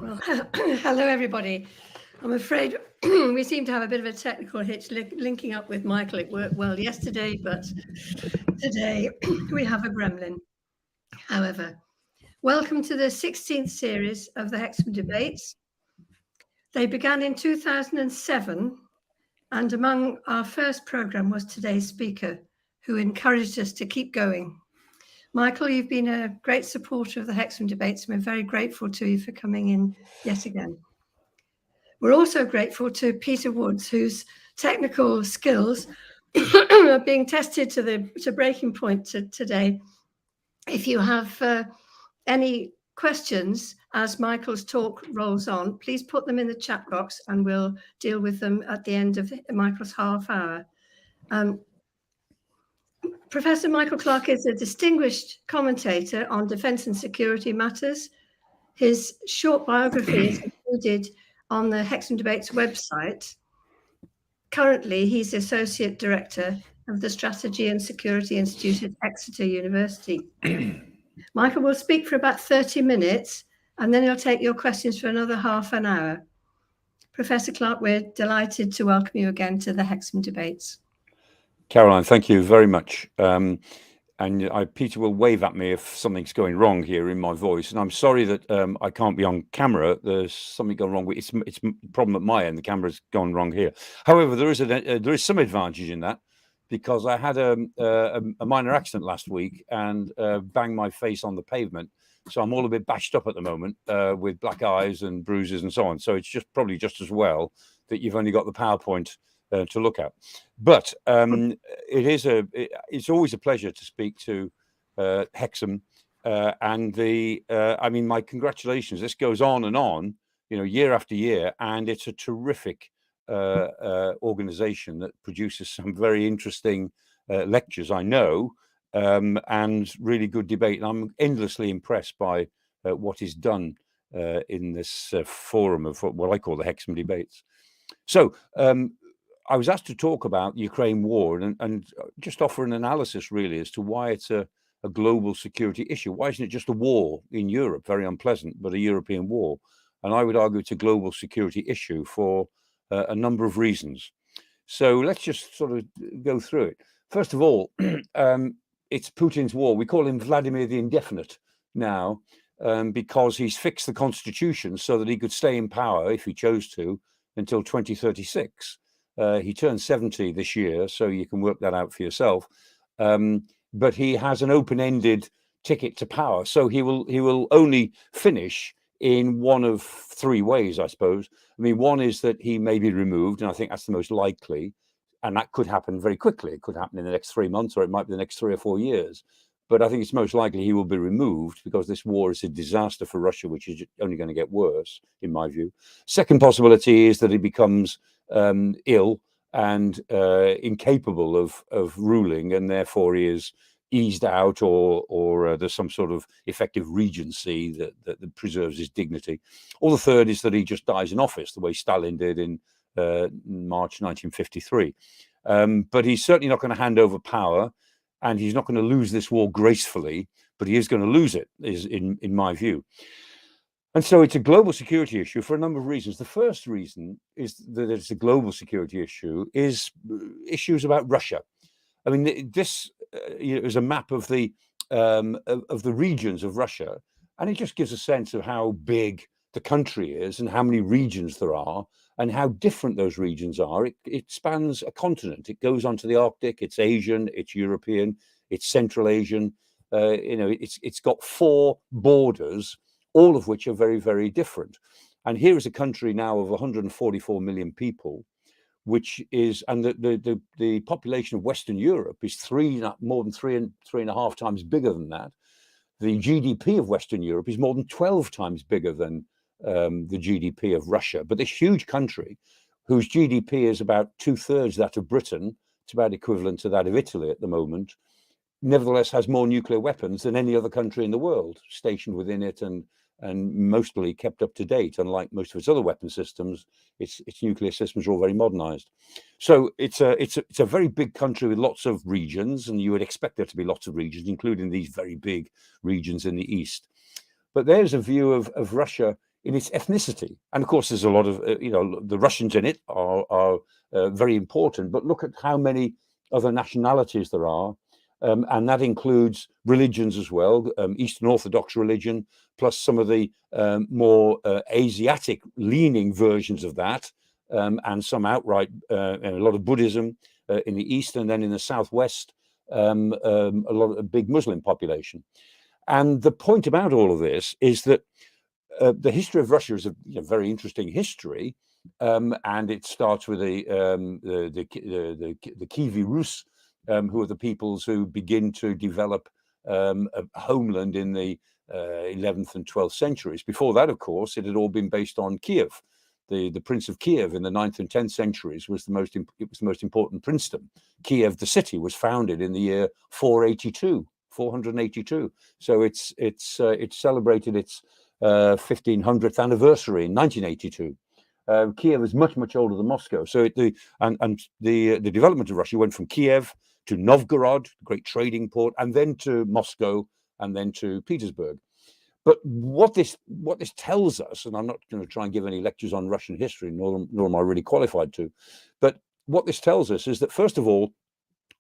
Well, hello everybody. I'm afraid we seem to have a bit of a technical hitch linking up with Michael. It worked well yesterday, but today we have a gremlin. However, welcome to the 16th series of the Hexham Debates. They began in 2007, and among our first programme was today's speaker, who encouraged us to keep going. Michael, you've been a great supporter of the Hexham Debates, and we're very grateful to you for coming in yet again. We're also grateful to Peter Woods, whose technical skills are being tested to breaking point today. If you have any questions as Michael's talk rolls on, please put them in the chat box and we'll deal with them at the end of Michael's half hour. Professor Michael Clarke is a distinguished commentator on defence and security matters. His short biography is included on the Hexham Debates website. Currently, he's Associate Director of the Strategy and Security Institute at Exeter University. Michael will speak for about 30 minutes, and then he'll take your questions for another half an hour. Professor Clarke, we're delighted to welcome you again to the Hexham Debates. Caroline, thank you very much. Peter will wave at me if something's going wrong here in my voice. And I'm sorry that I can't be on camera. There's something gone wrong. It's a problem at my end. The camera's gone wrong here. However, there is some advantage in that, because I had a minor accident last week and banged my face on the pavement. So I'm all a bit bashed up at the moment with black eyes and bruises and so on. So it's probably just as well that you've only got the PowerPoint to look at. But it's always a pleasure to speak to Hexham, and my congratulations. This goes on and on, year after year, and it's a terrific organization that produces some very interesting lectures, I know, and really good debate. And I'm endlessly impressed by what is done in this forum of what I call the Hexham Debates. So I was asked to talk about the Ukraine war and just offer an analysis really as to why it's a global security issue. Why isn't it just a war in Europe, very unpleasant, but a European war? And I would argue it's a global security issue for a number of reasons. So let's just sort of go through it. First of all, it's Putin's war. We call him Vladimir the Indefinite now because he's fixed the constitution so that he could stay in power, if he chose to, until 2036. He turned 70 this year, so you can work that out for yourself. But he has an open-ended ticket to power, so he will only finish in one of three ways, I suppose. I mean, one is that he may be removed, and I think that's the most likely, and that could happen very quickly. It could happen in the next 3 months, or it might be the next 3 or 4 years. But I think it's most likely he will be removed because this war is a disaster for Russia, which is only going to get worse, in my view. Second possibility is that he becomes ill and incapable of ruling, and therefore he is eased out, or there's some sort of effective regency that preserves his dignity. Or the third is that he just dies in office, the way Stalin did in March 1953. But he's certainly not going to hand over power, and he's not going to lose this war gracefully, but he is going to lose it, is in my view. And so it's a global security issue for a number of reasons. The first reason is that it's a global security issue is issues about Russia. I mean, this is a map of the regions of Russia, and it just gives a sense of how big the country is and how many regions there are and how different those regions are. It spans a continent. It goes onto the Arctic. It's Asian. It's European. It's Central Asian. It's got 4 borders, all of which are very, very different. And here is a country now of 144 million people, which is, and the population of Western Europe is more than three and a half times bigger than that. The GDP of Western Europe is more than 12 times bigger than the GDP of Russia. But this huge country, whose GDP is about 2/3 that of Britain, it's about equivalent to that of Italy at the moment, nevertheless has more nuclear weapons than any other country in the world stationed within it, and mostly kept up to date. Unlike most of its other weapon systems, its nuclear systems are all very modernized. So it's a very big country with lots of regions, and you would expect there to be lots of regions, including these very big regions in the east. But there's a view of Russia in its ethnicity. And of course, there's a lot of, the Russians in it are very important, but look at how many other nationalities there are. And that includes religions as well, Eastern Orthodox religion, plus some of the more Asiatic leaning versions of that, and some outright, a lot of Buddhism in the East, and then in the Southwest, a lot of a big Muslim population. And the point about all of this is that the history of Russia is a very interesting history, and it starts with the Kievi Rus, who are the peoples who begin to develop a homeland in the 11th and 12th centuries. Before that, of course, it had all been based on Kiev. The Prince of Kiev in the 9th and 10th centuries was the most important princedom. Kiev, the city, was founded in the year 482. So it's celebrated its 1500th anniversary in 1982. Kiev is much older than Moscow. So the development of Russia went from Kiev to Novgorod, great trading port, and then to Moscow, and then to Petersburg. But what this tells us, and I'm not going to try and give any lectures on Russian history, nor am I really qualified to, but what this tells us is that, first of all,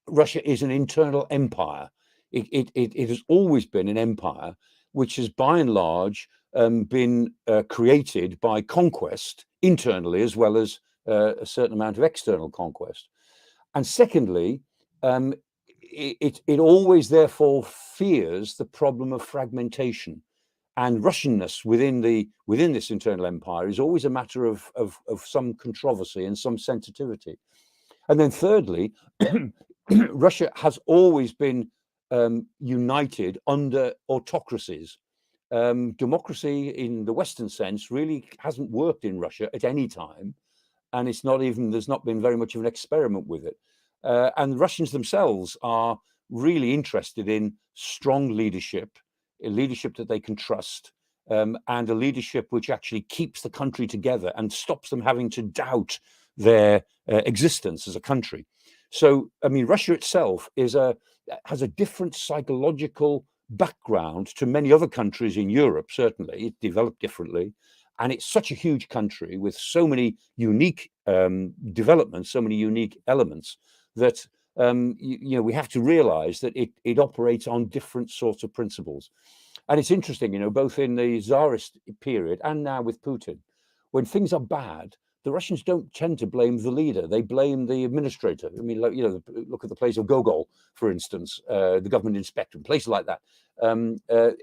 Russia is an internal empire. It has always been an empire which has, by and large, been created by conquest internally, as well as a certain amount of external conquest. And secondly, it always therefore fears the problem of fragmentation. And Russianness within this internal empire is always a matter of some controversy and some sensitivity. And then thirdly, Russia has always been united under autocracies. Democracy in the Western sense really hasn't worked in Russia at any time, and there's not been very much of an experiment with it. And the Russians themselves are really interested in strong leadership, a leadership that they can trust, and a leadership which actually keeps the country together and stops them having to doubt their existence as a country. So, I mean, Russia itself has a different psychological background to many other countries in Europe. Certainly, it developed differently, and it's such a huge country with so many unique developments, so many unique elements that we have to realize that it operates on different sorts of principles. And it's interesting, both in the Tsarist period and now with Putin, when things are bad, the Russians don't tend to blame the leader. They blame the administrator. I mean, look at the place of Gogol, for instance, the government inspector, places like that.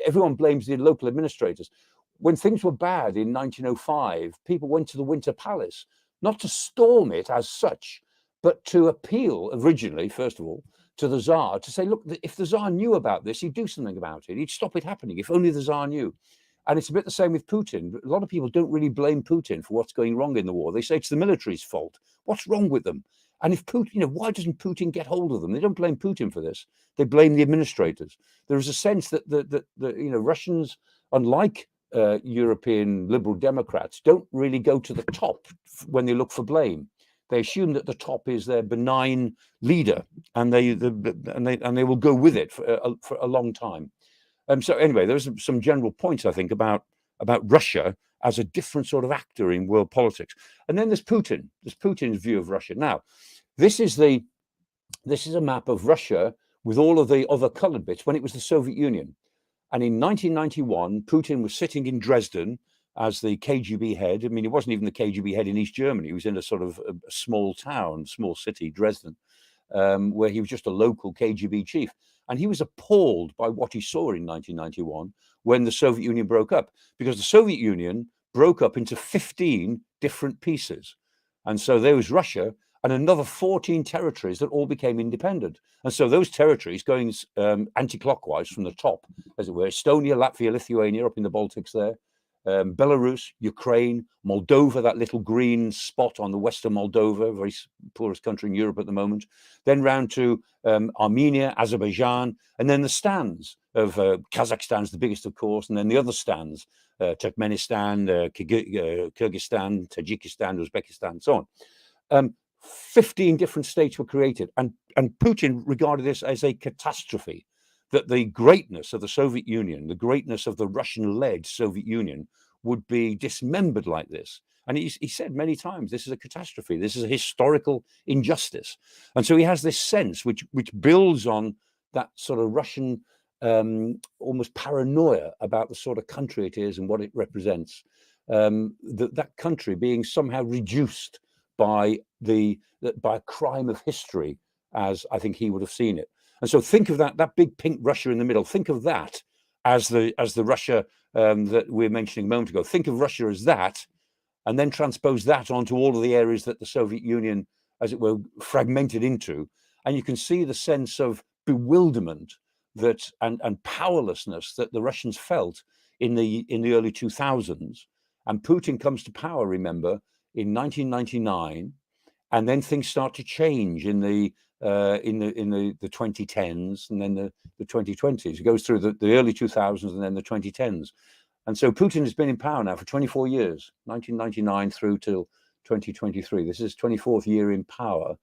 Everyone blames the local administrators. When things were bad in 1905, people went to the Winter Palace, not to storm it as such, but to appeal originally, first of all, to the Tsar, to say, look, if the Tsar knew about this, he'd do something about it. He'd stop it happening, if only the Tsar knew. And it's a bit the same with Putin. A lot of people don't really blame Putin for what's going wrong in the war. They say it's the military's fault. What's wrong with them? And if Putin, why doesn't Putin get hold of them? They don't blame Putin for this. They blame the administrators. There is a sense that the Russians, unlike European liberal Democrats, don't really go to the top when they look for blame. They assume that the top is their benign leader, and they will go with it for a long time. So anyway, there's some general points, I think, about Russia as a different sort of actor in world politics. And then there's Putin. There's Putin's view of Russia. Now, this is a map of Russia with all of the other colored bits when it was the Soviet Union. And in 1991, Putin was sitting in Dresden as the KGB head. I mean, he wasn't even the KGB head in East Germany. He was in a sort of a small town, small city, Dresden, where he was just a local KGB chief. And he was appalled by what he saw in 1991 when the Soviet Union broke up, because the Soviet Union broke up into 15 different pieces. And so there was Russia and another 14 territories that all became independent. And so those territories, going anti-clockwise from the top, as it were, Estonia, Latvia, Lithuania up in the Baltics there, Belarus, Ukraine, Moldova, that little green spot on the western Moldova, very poorest country in Europe at the moment, then round to Armenia, Azerbaijan, and then the stands of Kazakhstan's the biggest, of course, and then the other stands, Turkmenistan, Kyrgyzstan, Tajikistan, Uzbekistan, and so on. 15 different states were created, and Putin regarded this as a catastrophe, that the greatness of the Soviet Union, the greatness of the Russian-led Soviet Union, would be dismembered like this. And he said many times, this is a catastrophe. This is a historical injustice. And so he has this sense which builds on that sort of Russian almost paranoia about the sort of country it is and what it represents. That country being somehow reduced by a crime of history, as I think he would have seen it. And so think of that big pink Russia in the middle. Think of that as the Russia that we were mentioning a moment ago. Think of Russia as that, and then transpose that onto all of the areas that the Soviet Union, as it were, fragmented into. And you can see the sense of bewilderment that and powerlessness that the Russians felt in the early 2000s. And Putin comes to power, remember, in 1999, and then things start to change in the 2010s and then the 2020s. It goes through the early 2000s and then the 2010s. And so Putin has been in power now for 24 years, 1999 through till 2023. This is his 24th year in power.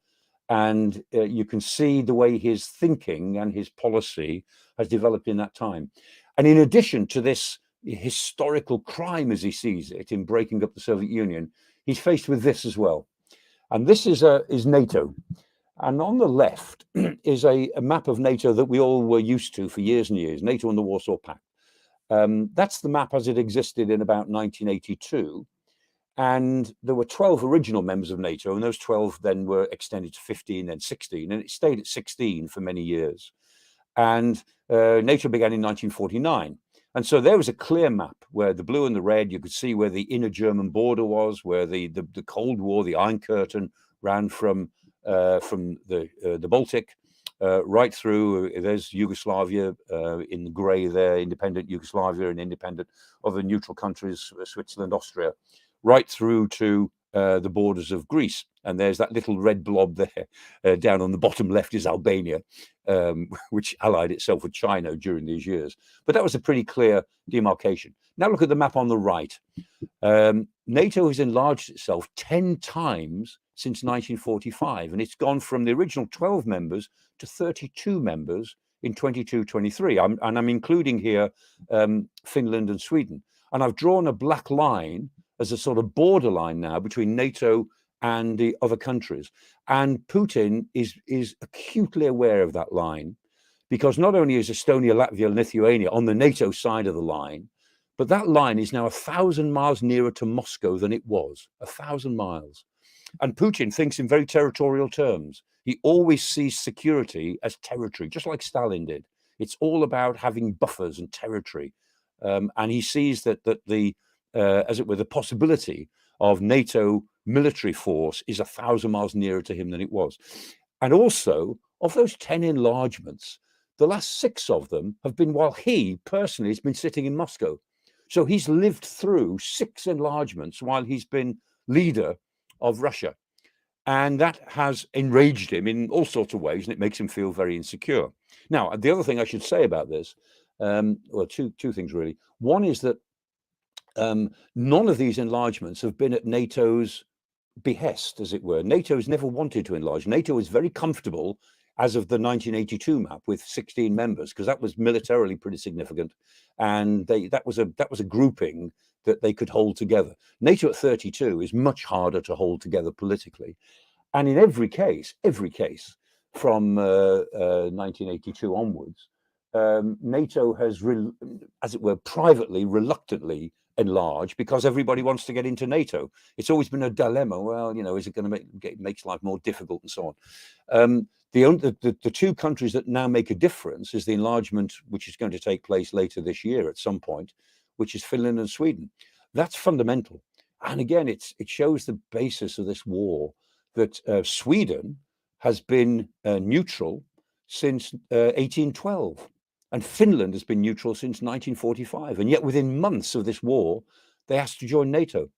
And you can see the way his thinking and his policy has developed in that time. And in addition to this historical crime, as he sees it, in breaking up the Soviet Union, he's faced with this as well. And this is NATO. And on the left is a map of NATO that we all were used to for years and years, NATO and the Warsaw Pact. That's the map as it existed in about 1982. And there were 12 original members of NATO, and those 12 then were extended to 15, then 16, and it stayed at 16 for many years. And NATO began in 1949. And so there was a clear map where the blue and the red, you could see where the inner German border was, where the Cold War, the Iron Curtain, ran from the Baltic right through. There's Yugoslavia in the grey there, independent Yugoslavia and independent other neutral countries, Switzerland, Austria, right through to the borders of Greece. And there's that little red blob there. Down on the bottom left is Albania, which allied itself with China during these years. But that was a pretty clear demarcation. Now look at the map on the right. NATO has enlarged itself 10 times since 1945, and it's gone from the original 12 members to 32 members in 22-23. I'm including here Finland and Sweden. And I've drawn a black line as a sort of borderline now between NATO and the other countries. And Putin is acutely aware of that line, because not only is Estonia, Latvia, and Lithuania on the NATO side of the line, but that line is now 1,000 miles nearer to Moscow than it was, 1,000 miles. And Putin thinks in very territorial terms. He always sees security as territory, just like Stalin did. It's all about having buffers and territory. And he sees that the as it were, the possibility of NATO military force is 1,000 miles nearer to him than it was. And also, of those 10 enlargements, the last 6 of them have been while he personally has been sitting in Moscow. So he's lived through 6 enlargements while he's been leader of Russia. And that has enraged him in all sorts of ways, and it makes him feel very insecure. Now, the other thing I should say about this, well, two things really. One is that none of these enlargements have been at NATO's behest, as it were. NATO's never wanted to enlarge. NATO is very comfortable as of the 1982 map with 16 members, because that was militarily pretty significant, and that was a grouping that they could hold together. NATO at 32 is much harder to hold together politically, and in every case from 1982 onwards, NATO has, as it were, privately, reluctantly enlarged because everybody wants to get into NATO. It's always been a dilemma. Well, is it going to makes life more difficult and so on. The 2 countries that now make a difference is the enlargement, which is going to take place later this year at some point, which is Finland and Sweden. That's fundamental. And again, it shows the basis of this war, that Sweden has been neutral since 1812. And Finland has been neutral since 1945. And yet within months of this war, they asked to join NATO.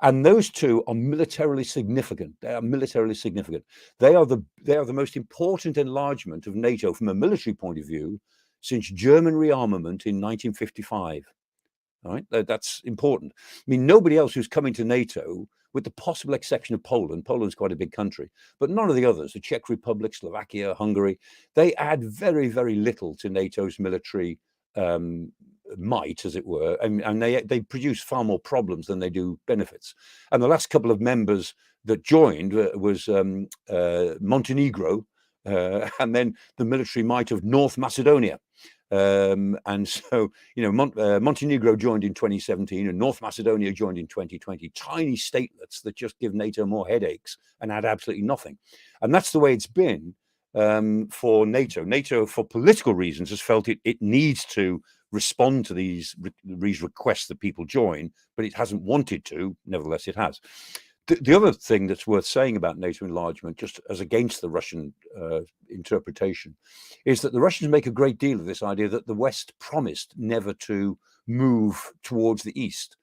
And those 2 are militarily significant. They are militarily significant. They are the most important enlargement of NATO from a military point of view since German rearmament in 1955. All right, that's important. I mean, nobody else who's coming to NATO, with the possible exception of Poland. Poland's quite a big country, but none of the others, the Czech Republic, Slovakia, Hungary, they add very, very little to NATO's military might, as it were, and they produce far more problems than they do benefits. And the last couple of members that joined was Montenegro, and then the military might of North Macedonia. And so, Montenegro joined in 2017 and North Macedonia joined in 2020, tiny statelets that just give NATO more headaches and add absolutely nothing. And that's the way it's been for NATO. NATO, for political reasons, has felt it needs to respond to these requests that people join, but it hasn't wanted to. Nevertheless, it has. The other thing that's worth saying about NATO enlargement, just as against the Russian interpretation, is that the Russians make a great deal of this idea that the West promised never to move towards the East.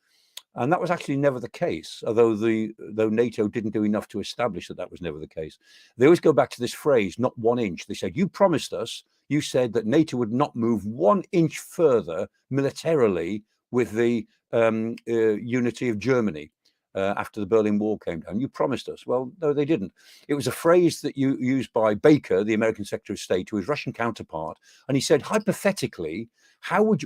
And that was actually never the case, though NATO didn't do enough to establish that was never the case. They always go back to this phrase, not 1 inch. They said, you promised us, you said that NATO would not move 1 inch further militarily with the unity of Germany. After the Berlin Wall came down. You promised us. Well, no, they didn't. It was a phrase that you used by Baker, the American Secretary of State, to his Russian counterpart. And he said, hypothetically,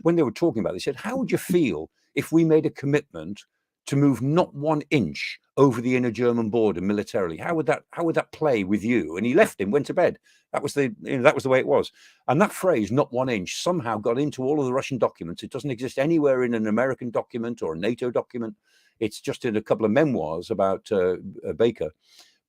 when they were talking about it, they said, how would you feel if we made a commitment to move not 1 inch over the inner German border militarily? How would that play with you? And he left him, went to bed. That was the way it was. And that phrase, not 1 inch, somehow got into all of the Russian documents. It doesn't exist anywhere in an American document or a NATO document. It's just in a couple of memoirs about Baker,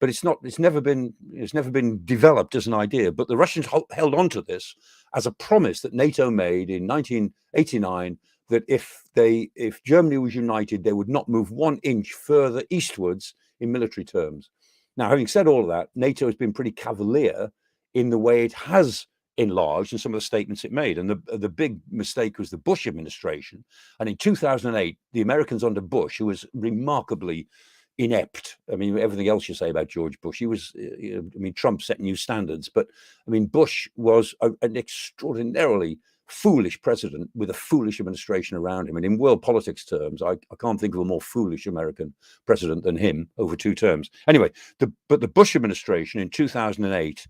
but it's never been developed as an idea. But the Russians held on to this as a promise that NATO made in 1989, that if Germany was united, they would not move 1 inch further eastwards in military terms. Now, having said all of that, NATO has been pretty cavalier in the way it has enlarged and some of the statements it made. And the big mistake was the Bush administration. And in 2008, the Americans under Bush, who was remarkably inept. I mean, everything else you say about George Bush, he was, Trump set new standards, but Bush was an extraordinarily foolish president with a foolish administration around him. And in world politics terms, I can't think of a more foolish American president than him over 2 terms. Anyway, but the Bush administration in 2008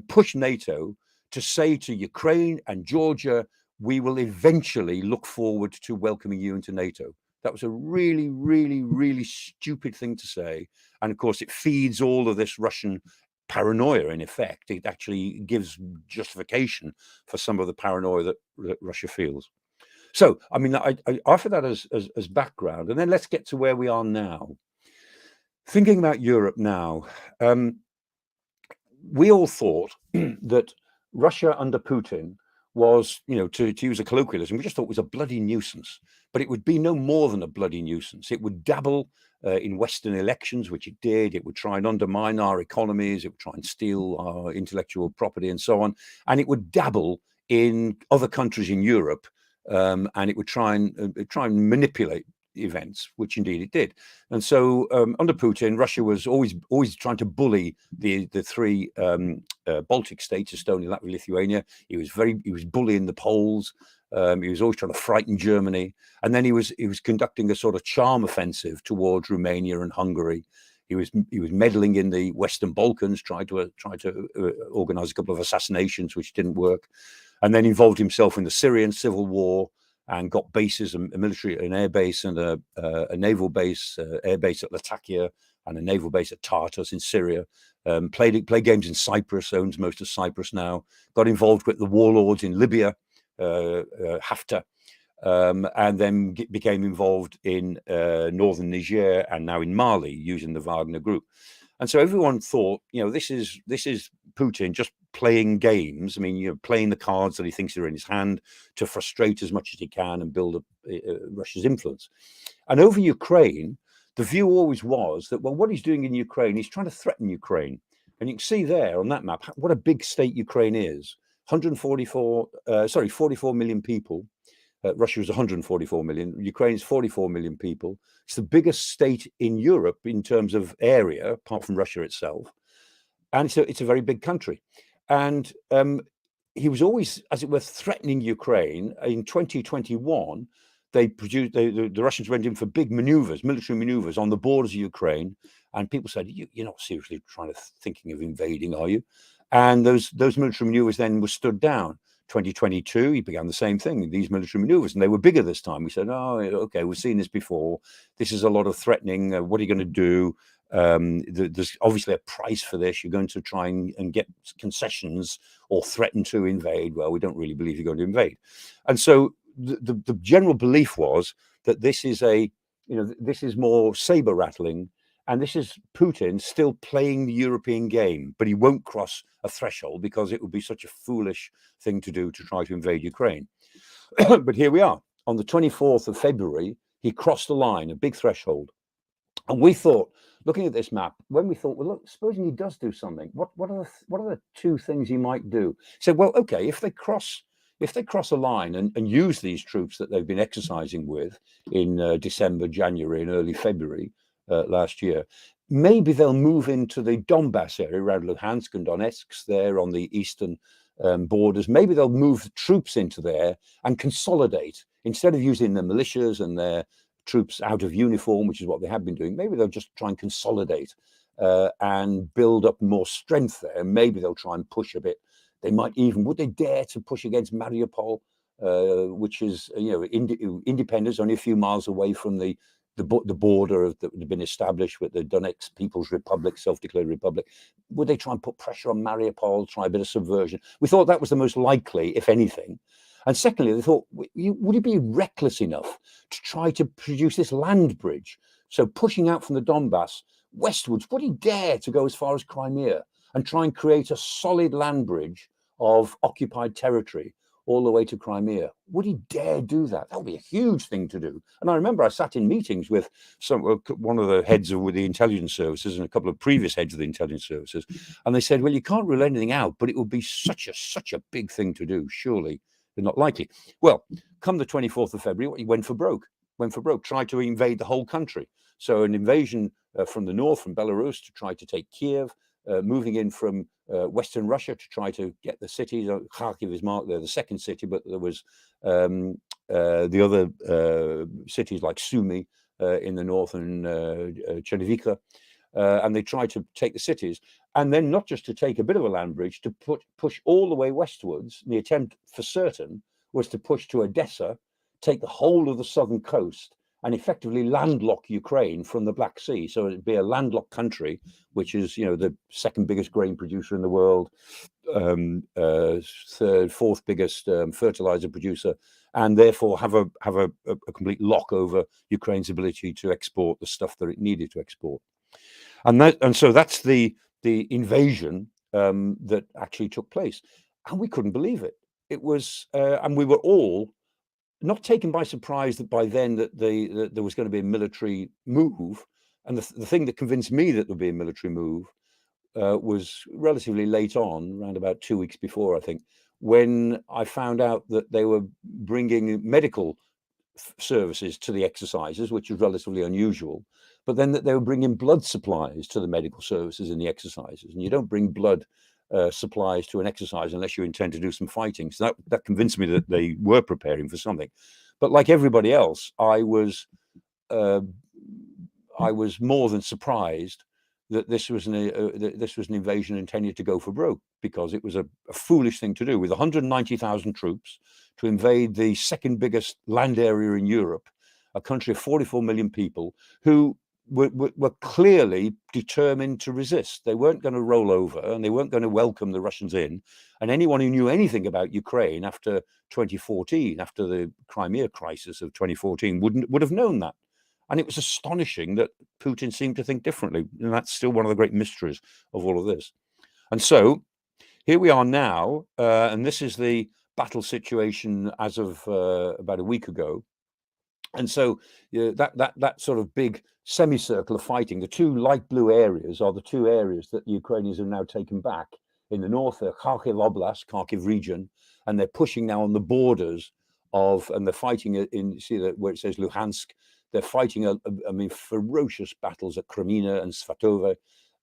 pushed NATO to say to Ukraine and Georgia, we will eventually look forward to welcoming you into NATO. That was a really, really, really stupid thing to say. And of course, it feeds all of this Russian paranoia, in effect. It actually gives justification for some of the paranoia that Russia feels. So, I offer that as background. And then let's get to where we are now. Thinking about Europe now, we all thought that Russia under Putin was, to use a colloquialism, we just thought it was a bloody nuisance. But it would be no more than a bloody nuisance. It would dabble in Western elections, which it did. It would try and undermine our economies. It would try and steal our intellectual property and so on. And it would dabble in other countries in Europe, and it would try and manipulate events, which indeed it did. And so under Putin, Russia was always trying to bully the 3 Baltic states, Estonia, Latvia, Lithuania. He was bullying the Poles. He was always trying to frighten Germany. And then he was conducting a sort of charm offensive towards Romania and Hungary. He was meddling in the Western Balkans, tried to organize a couple of assassinations, which didn't work, and then involved himself in the Syrian civil war and got bases, an air base and a naval base, air base at Latakia and a naval base at Tartus in Syria. Played games in Cyprus, owns most of Cyprus now. Got involved with the warlords in Libya, Haftar, and then became involved in northern Niger and now in Mali using the Wagner Group. And so everyone thought, this is Putin just playing games. Playing the cards that he thinks are in his hand to frustrate as much as he can and build up Russia's influence. And over Ukraine, the view always was that, well, what he's doing in Ukraine, he's trying to threaten Ukraine. And you can see there on that map what a big state Ukraine is. 44 million people. Russia is 144 million. Ukraine is 44 million people. It's the biggest state in Europe in terms of area, apart from Russia itself. And so it's a very big country. And he was always, as it were, threatening Ukraine. In 2021, the Russians went in for big maneuvers, military maneuvers on the borders of Ukraine. And people said, you're not seriously thinking of invading, are you? And those military maneuvers then were stood down. 2022, he began the same thing, these military maneuvers, and they were bigger this time. We said, oh, okay, we've seen this before. This is a lot of threatening. What are you going to do? There's obviously a price for this. You're going to try and get concessions or threaten to invade. Well, we don't really believe you're going to invade. And so the general belief was that this is this is more saber rattling, and this is Putin still playing the European game, but he won't cross a threshold because it would be such a foolish thing to do to try to invade Ukraine. But here we are. On the 24th of February, he crossed the line, a big threshold. And we thought, looking at this map, when we thought, well, look, supposing he does do something, what are the two things he might do? He said, well, okay, if they cross a line and use these troops that they've been exercising with in December, January, and early February last year, maybe they'll move into the Donbass area around Luhansk and Donetsk there on the eastern borders. Maybe they'll move troops into there and consolidate instead of using the militias and their troops out of uniform, which is what they have been doing. Maybe they'll just try and consolidate and build up more strength there. Maybe they'll try and push a bit. They might even, would they dare to push against Mariupol, which is, independence, only a few miles away from the border that had been established with the Donetsk People's Republic, self-declared republic. Would they try and put pressure on Mariupol, try a bit of subversion? We thought that was the most likely, if anything. And secondly, they thought, would it be reckless enough to try to produce this land bridge? So pushing out from the Donbass westwards, would he dare to go as far as Crimea and try and create a solid land bridge of occupied territory all the way to Crimea? Would he dare do that? That would be a huge thing to do. And I remember I sat in meetings with one of the heads of the intelligence services and a couple of previous heads of the intelligence services, and they said, well, you can't rule anything out, but it would be such a big thing to do. Surely they're not likely. Well, come the 24th of February, he went for broke, tried to invade the whole country. So an invasion from the north, from Belarus, to try to take Kiev, moving in from Western Russia to try to get the cities. Kharkiv is marked there, the second city, but there was the other cities like Sumy in the north and Chernivica, and they tried to take the cities. And then not just to take a bit of a land bridge, to push all the way westwards. The attempt for certain was to push to Odessa, take the whole of the southern coast, and effectively landlock Ukraine from the Black Sea. So it'd be a landlocked country, which is, the second biggest grain producer in the world, third, fourth biggest fertilizer producer, and therefore have a complete lock over Ukraine's ability to export the stuff that it needed to export. And so that's the invasion that actually took place, and we couldn't believe it. It was, and we were all not taken by surprise that by then that there was going to be a military move. And the thing that convinced me that there'd be a military move was relatively late on, around about 2 weeks before, I think, when I found out that they were bringing medical services to the exercises, which is relatively unusual, but then that they were bringing blood supplies to the medical services in the exercises. And you don't bring blood supplies to an exercise unless you intend to do some fighting. So that convinced me that they were preparing for something. But like everybody else, I was more than surprised that this was an invasion intended to go for broke, because it was a foolish thing to do with 190,000 troops to invade the second biggest land area in Europe, a country of 44 million people who were clearly determined to resist. They weren't going to roll over, and they weren't going to welcome the Russians in. And anyone who knew anything about Ukraine after 2014, after the Crimea crisis of 2014, would have known that. And it was astonishing that Putin seemed to think differently. And that's still one of the great mysteries of all of this. And so here we are now, and this is the battle situation as of about a week ago. And so that sort of big semicircle of fighting, the two light blue areas are the two areas that the Ukrainians have now taken back. In the north, the Kharkiv Oblast, Kharkiv region, and they're pushing now on the borders of, and they're fighting in, see that where it says Luhansk, they're fighting, ferocious battles at Kremina and Svatove,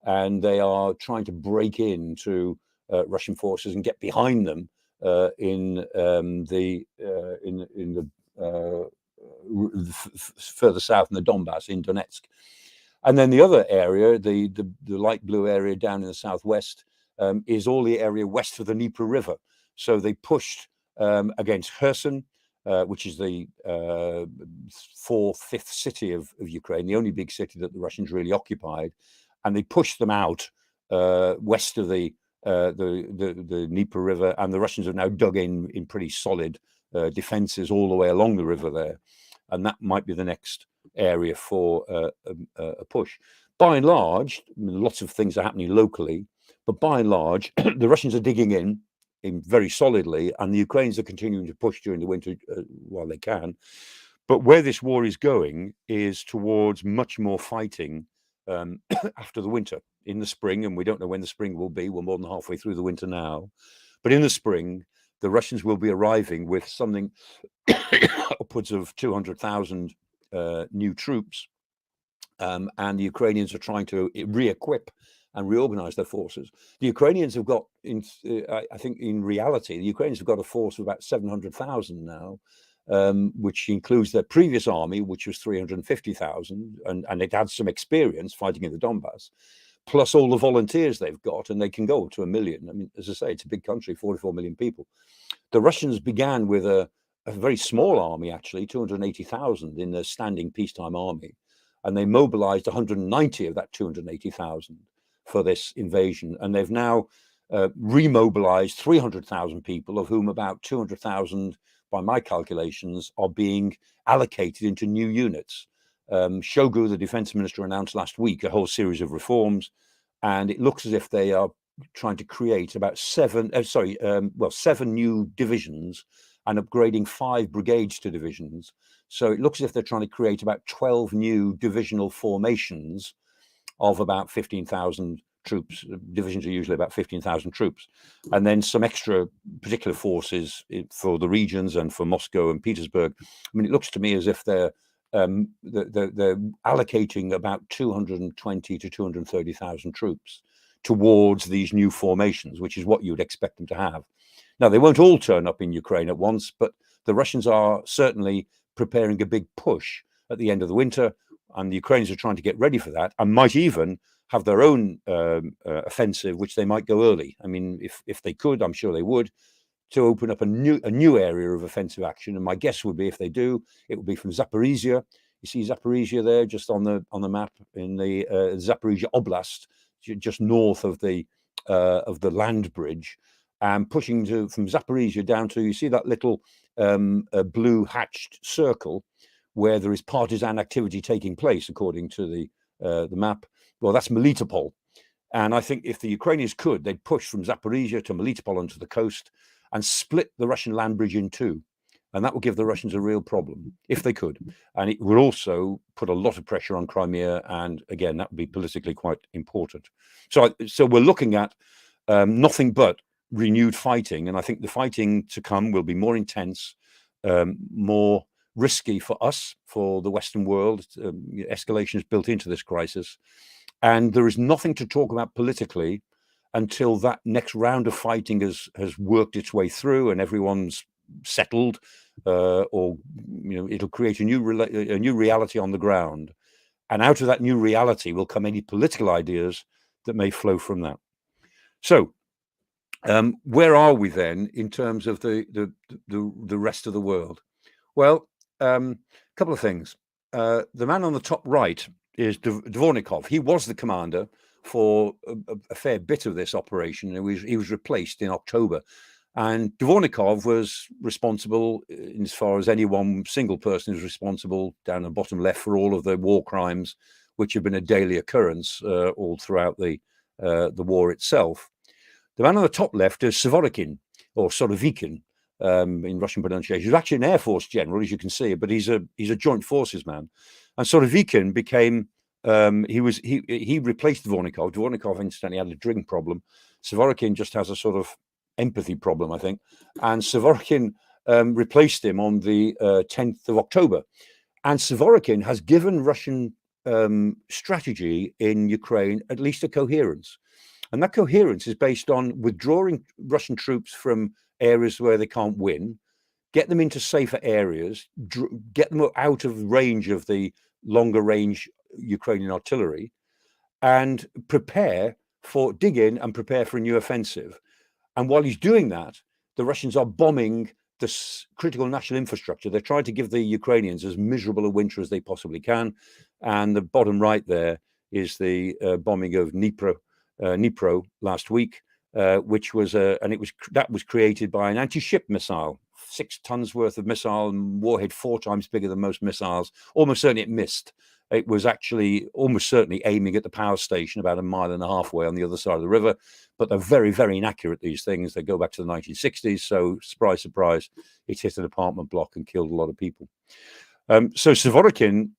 and they are trying to break into Russian forces and get behind them further south in the Donbass, in Donetsk. And then the other area, the light blue area down in the southwest, is all the area west of the Dnieper River. So they pushed against Kherson, which is the fifth city of Ukraine, the only big city that the Russians really occupied, and they pushed them out west of the Dnieper River, and the Russians have now dug in pretty solid defenses all the way along the river there, and that might be the next area for a push. By and large, I mean, lots of things are happening locally, but by and large, the Russians are digging in very solidly, and the Ukrainians are continuing to push during the winter while they can. But where this war is going is towards much more fighting after the winter, in the spring, and we don't know when the spring will be. We're more than halfway through the winter now. But in the spring, the Russians will be arriving with something upwards of 200,000 new troops, and the Ukrainians are trying to re-equip and reorganize their forces. The Ukrainians have got, I think in reality, the Ukrainians have got a force of about 700,000 now, which includes their previous army, which was 350,000, and it had some experience fighting in the Donbass, plus all the volunteers they've got, and they can go up to 1 million. I mean, as I say, it's a big country, 44 million people. The Russians began with a very small army, actually, 280,000 in their standing peacetime army, and they mobilized 190 of that 280,000 for this invasion, and they've now remobilized 300,000 people, of whom about 200,000, by my calculations, are being allocated into new units. Shoigu, the defense minister, announced last week a whole series of reforms, and it looks as if they are trying to create about seven new divisions and upgrading 5 brigades to divisions. So it looks as if they're trying to create about 12 new divisional formations of about 15,000 troops. Divisions are usually about 15,000 troops, and then some extra particular forces for the regions and for Moscow and Petersburg. I mean, it looks to me as if they're allocating about 220 to 230,000 troops towards these new formations, which is what you would expect them to have. Now, they won't all turn up in Ukraine at once, but the Russians are certainly preparing a big push at the end of the winter, and the Ukrainians are trying to get ready for that, and might even have their own offensive, which they might go early. I mean, if they could, I'm sure they would, to open up a new area of offensive action. And my guess would be, if they do, it would be from Zaporizhia. You see Zaporizhia there, just on the map, in the Zaporizhia Oblast, just north of the land bridge, and pushing from Zaporizhia down to, you see that little blue hatched circle where there is partisan activity taking place, according to the map. Well, that's Melitopol. And I think if the Ukrainians could, they'd push from Zaporizhia to Melitopol onto the coast and split the Russian land bridge in two. And that would give the Russians a real problem, if they could. And it would also put a lot of pressure on Crimea. And again, that would be politically quite important. So we're looking at nothing but renewed fighting. And I think the fighting to come will be more intense, more risky for us, for the Western world. Escalation is built into this crisis. And there is nothing to talk about politically until that next round of fighting has worked its way through and everyone's settled, or it'll create a new reality on the ground. And out of that new reality will come any political ideas that may flow from that. So where are we then in terms of the rest of the world? Well, a couple of things. The man on the top right is Dvornikov. He was the commander for a fair bit of this operation. He was replaced in October. And Dvornikov was responsible, as far as any one single person is responsible, down the bottom left, for all of the war crimes, which have been a daily occurrence all throughout the war itself. The man on the top left is Surovikin, or Sorovikin, in Russian pronunciation. He's actually an Air Force general, as you can see, but he's a joint forces man. And Sorovikin became he replaced Dvornikov. Dvornikov instantly had a drinking problem. Surovikin just has a sort of empathy problem, I think. And Surovikin replaced him on the 10th of October. And Surovikin has given Russian strategy in Ukraine at least a coherence. And that coherence is based on withdrawing Russian troops from areas where they can't win, get them into safer areas, get them out of range of the longer range Ukrainian artillery, and dig in and prepare for a new offensive. And while he's doing that, the Russians are bombing this critical national infrastructure. They're trying to give the Ukrainians as miserable a winter as they possibly can. And the bottom right there is the bombing of Dnipro last week, which was that was created by an anti-ship missile, 6 tons worth of missile, and warhead 4 times bigger than most missiles. Almost certainly it missed. It was actually almost certainly aiming at the power station about 1.5 miles away on the other side of the river. But they're very, very inaccurate, these things. They go back to the 1960s. So surprise, surprise, it hit an apartment block and killed a lot of people. So Surovikin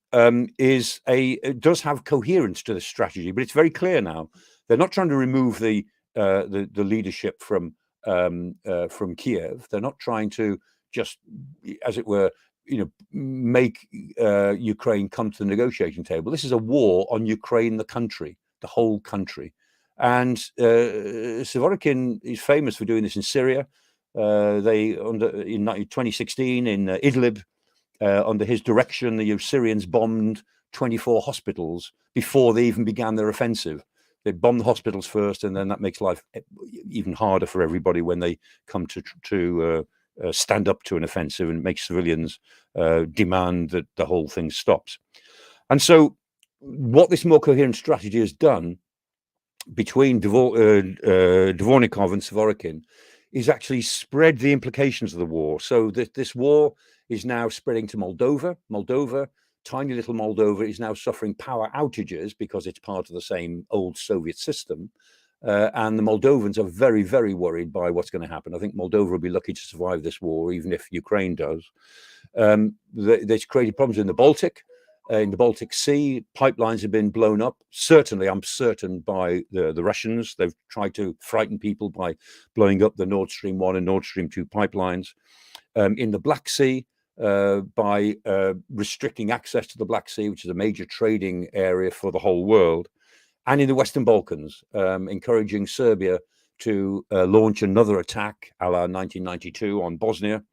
does have coherence to the strategy, but it's very clear now. They're not trying to remove the leadership from Kiev. They're not trying to just, as it were, make Ukraine come to the negotiating table. This is a war on Ukraine, the country, the whole country. And Surovikin is famous for doing this in Syria. In 2016 in Idlib, under his direction, the Syrians bombed 24 hospitals before they even began their offensive. They bomb the hospitals first, and then that makes life even harder for everybody when they come to stand up to an offensive, and makes civilians demand that the whole thing stops. And so what this more coherent strategy has done between Dvornikov and Surovikin is actually spread the implications of the war. So this war is now spreading to Moldova. Tiny little Moldova is now suffering power outages because it's part of the same old Soviet system. And the Moldovans are very, very worried by what's going to happen. I think Moldova will be lucky to survive this war, even if Ukraine does. There's created problems in the Baltic. In the Baltic Sea, pipelines have been blown up. Certainly, I'm certain, by the Russians. They've tried to frighten people by blowing up the Nord Stream 1 and Nord Stream 2 pipelines. In the Black Sea, by restricting access to the Black Sea, which is a major trading area for the whole world. And in the Western Balkans, encouraging Serbia to launch another attack a la 1992 on Bosnia,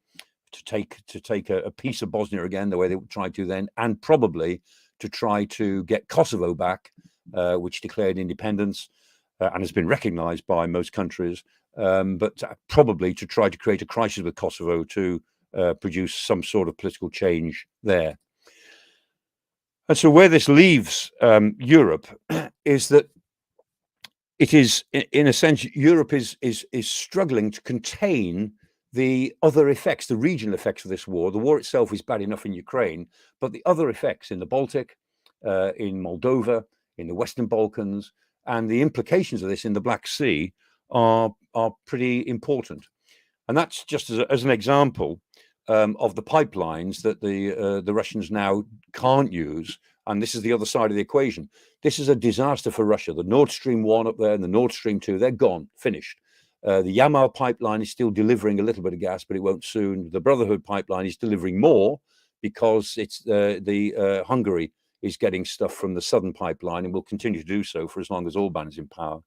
to take a piece of Bosnia again, the way they tried to then, and probably to try to get Kosovo back, which declared independence and has been recognized by most countries, but probably to try to create a crisis with Kosovo to produce some sort of political change there. And so where this leaves Europe is that it is, in a sense, Europe is struggling to contain the other effects, the regional effects of this war. The war itself is bad enough in Ukraine, but the other effects in the Baltic, in Moldova, in the Western Balkans, and the implications of this in the Black Sea are pretty important. And that's just as an example of the pipelines that the Russians now can't use. And this is the other side of the equation. This is a disaster for Russia. The Nord Stream 1 up there and the Nord Stream 2, they're gone, finished. The Yamal pipeline is still delivering a little bit of gas, but it won't soon. The Brotherhood pipeline is delivering more because it's Hungary is getting stuff from the southern pipeline and will continue to do so for as long as Orban is in power.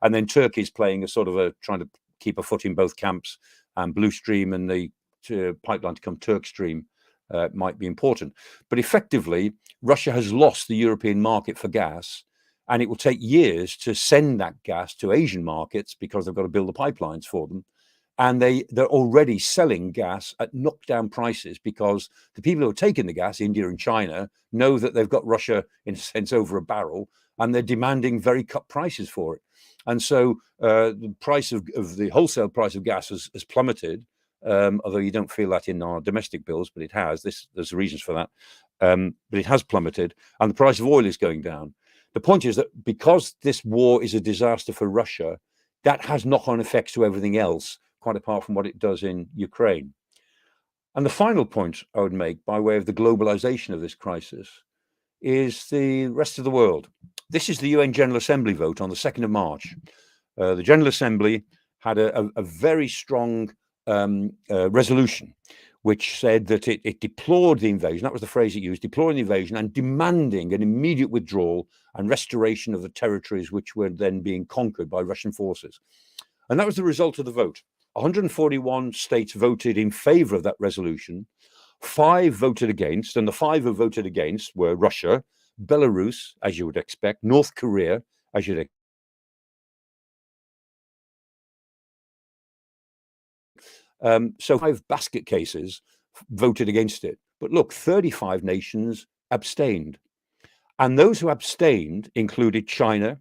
And then Turkey is playing a sort of trying to keep a foot in both camps, and Blue Stream and the pipeline to come Turk Stream might be important. But effectively, Russia has lost the European market for gas, and it will take years to send that gas to Asian markets because they've got to build the pipelines for them. And they're already selling gas at knockdown prices because the people who are taking the gas, India and China, know that they've got Russia, in a sense, over a barrel, and they're demanding very cut prices for it. And so the price of the wholesale price of gas has plummeted, although you don't feel that in our domestic bills, but it has. There's reasons for that. But it has plummeted, and the price of oil is going down. The point is that because this war is a disaster for Russia, that has knock-on effects to everything else, quite apart from what it does in Ukraine. And the final point I would make, by way of the globalization of this crisis, is the rest of the world. This is the UN General Assembly vote on the 2nd of March. The General Assembly had a very strong resolution, which said that it deplored the invasion. That was the phrase it used, deploring the invasion and demanding an immediate withdrawal and restoration of the territories which were then being conquered by Russian forces. And that was the result of the vote. 141 states voted in favor of that resolution. 5 voted against, and the 5 who voted against were Russia, Belarus, as you would expect, North Korea, as you'd expect, So 5 basket cases voted against it. But look, 35 nations abstained. And those who abstained included China,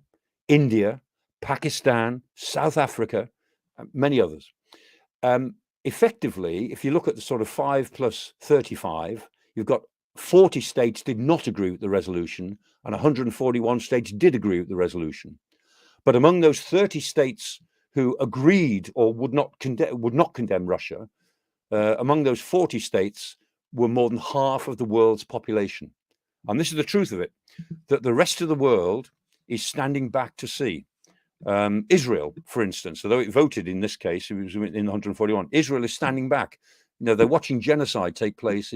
India, Pakistan, South Africa, many others. Effectively, if you look at the sort of 5 plus 35, you've got 40 states did not agree with the resolution and 141 states did agree with the resolution. But among those 30 states who agreed or would not condemn Russia, among those 40 states were more than half of the world's population. And this is the truth of it, that the rest of the world is standing back to see. Israel, for instance, although it voted in this case, it was in 141, Israel is standing back. They're watching genocide take place.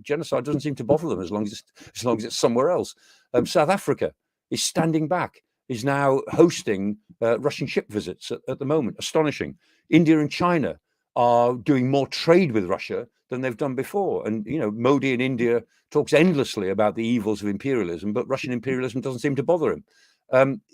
Genocide doesn't seem to bother them as long as it's somewhere else. South Africa is standing back, is now hosting Russian ship visits at the moment. Astonishing. India and China are doing more trade with Russia than they've done before. And, Modi in India talks endlessly about the evils of imperialism, but Russian imperialism doesn't seem to bother him.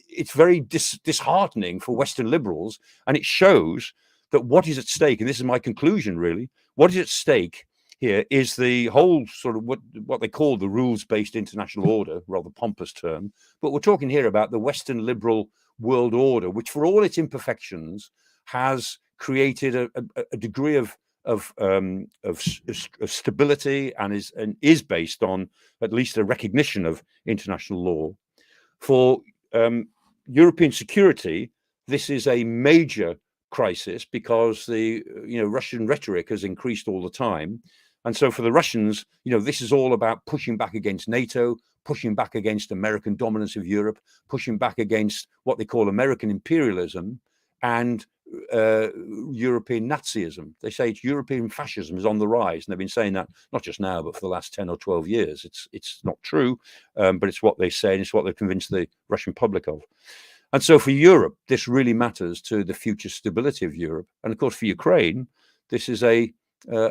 It's very disheartening for Western liberals, and it shows that what is at stake, and this is my conclusion really, what is at stake here is the whole sort of what they call the rules-based international order, rather pompous term, but we're talking here about the Western liberal world order, which for all its imperfections has created a degree of stability and is based on at least a recognition of international law. For European security, this is a major crisis because the Russian rhetoric has increased all the time. And so for the Russians, this is all about pushing back against NATO, pushing back against American dominance of Europe, pushing back against what they call American imperialism and European Nazism. They say it's European fascism is on the rise. And they've been saying that not just now, but for the last 10 or 12 years. It's not true, but it's what they say and it's what they've convinced the Russian public of. And so for Europe, this really matters to the future stability of Europe. And of course, for Ukraine, this is a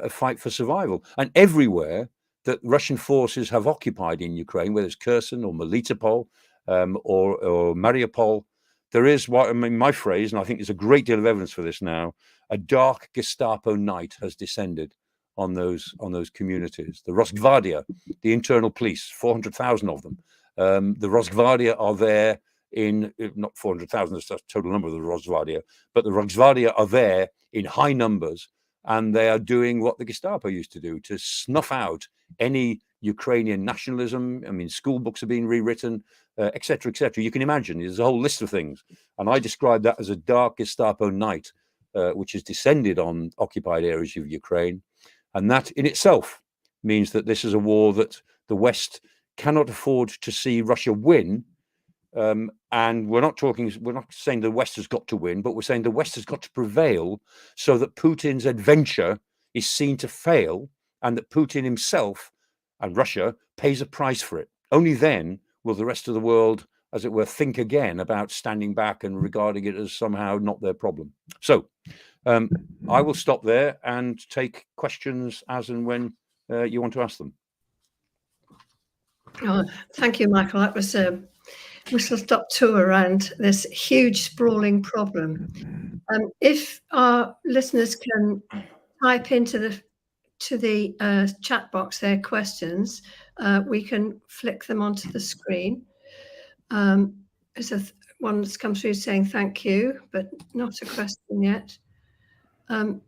fight for survival. And everywhere that Russian forces have occupied in Ukraine, whether it's Kherson or Melitopol or Mariupol, there is my phrase, and I think there's a great deal of evidence for this now, a dark Gestapo night has descended on those communities. The Rosgvardia, the internal police, 400,000 of them. The Rosgvardia are there in, not 400,000, that's the total number of the Rosgvardia, but the Rosgvardia are there in high numbers, and they are doing what the Gestapo used to do, to snuff out any Ukrainian nationalism. I mean, school books are being rewritten, etc., etc. You can imagine there's a whole list of things. And I describe that as a dark Gestapo night, which has descended on occupied areas of Ukraine. And that in itself means that this is a war that the West cannot afford to see Russia win. And we're not saying the West has got to win, but we're saying the West has got to prevail so that Putin's adventure is seen to fail and that Putin himself and Russia pays a price for it. Only then will the rest of the world, as it were, think again about standing back and regarding it as somehow not their problem. So I will stop there and take questions as and when you want to ask them. Oh, thank you, Michael. That was a whistle-stop tour around this huge, sprawling problem. If our listeners can type into the chat box their questions, we can flick them onto the screen. There's one that's come through saying thank you, but not a question yet. I'm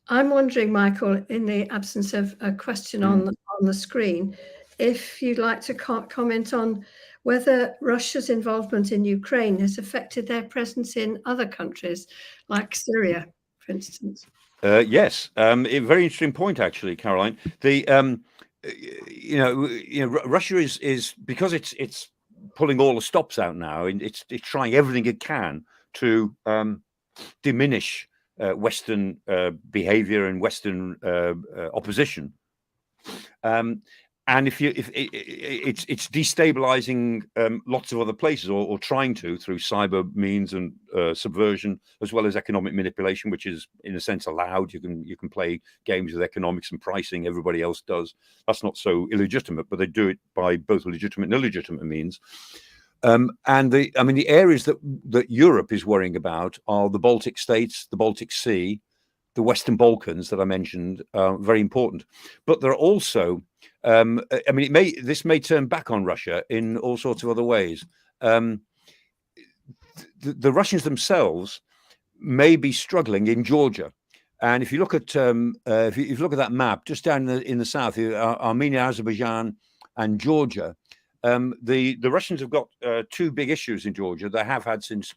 wondering, Michael, in the absence of a question on the screen, if you'd like to comment on whether Russia's involvement in Ukraine has affected their presence in other countries, like Syria, for instance. Yes, a very interesting point, actually, Caroline. The Russia is because it's pulling all the stops out now, and it's trying everything it can to diminish Western behavior and Western opposition. And if it's destabilizing lots of other places, or trying to, through cyber means and subversion, as well as economic manipulation, which is in a sense allowed. You can play games with economics and pricing. Everybody else does. That's not so illegitimate, but they do it by both legitimate and illegitimate means. And the areas that Europe is worrying about are the Baltic states, the Baltic Sea, the Western Balkans that I mentioned, very important. But there are also, this may turn back on Russia in all sorts of other ways. The Russians themselves may be struggling in Georgia. And if you look at if you look at that map, just down in the south, Armenia, Azerbaijan, and Georgia, the Russians have got two big issues in Georgia. They have had since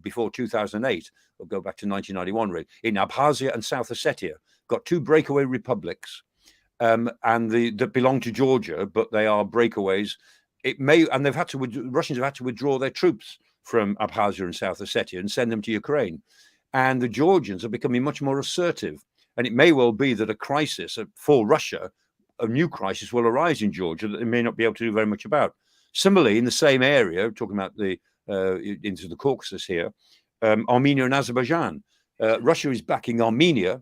before 2008. We'll go back to 1991. Really, in Abkhazia and South Ossetia, got two breakaway republics, and that belong to Georgia, but they are breakaways. Russians have had to withdraw their troops from Abkhazia and South Ossetia and send them to Ukraine. And the Georgians are becoming much more assertive. And it may well be that a crisis for Russia, a new crisis will arise in Georgia that they may not be able to do very much about. Similarly, in the same area, talking about into the Caucasus here, Armenia and Azerbaijan. Russia is backing Armenia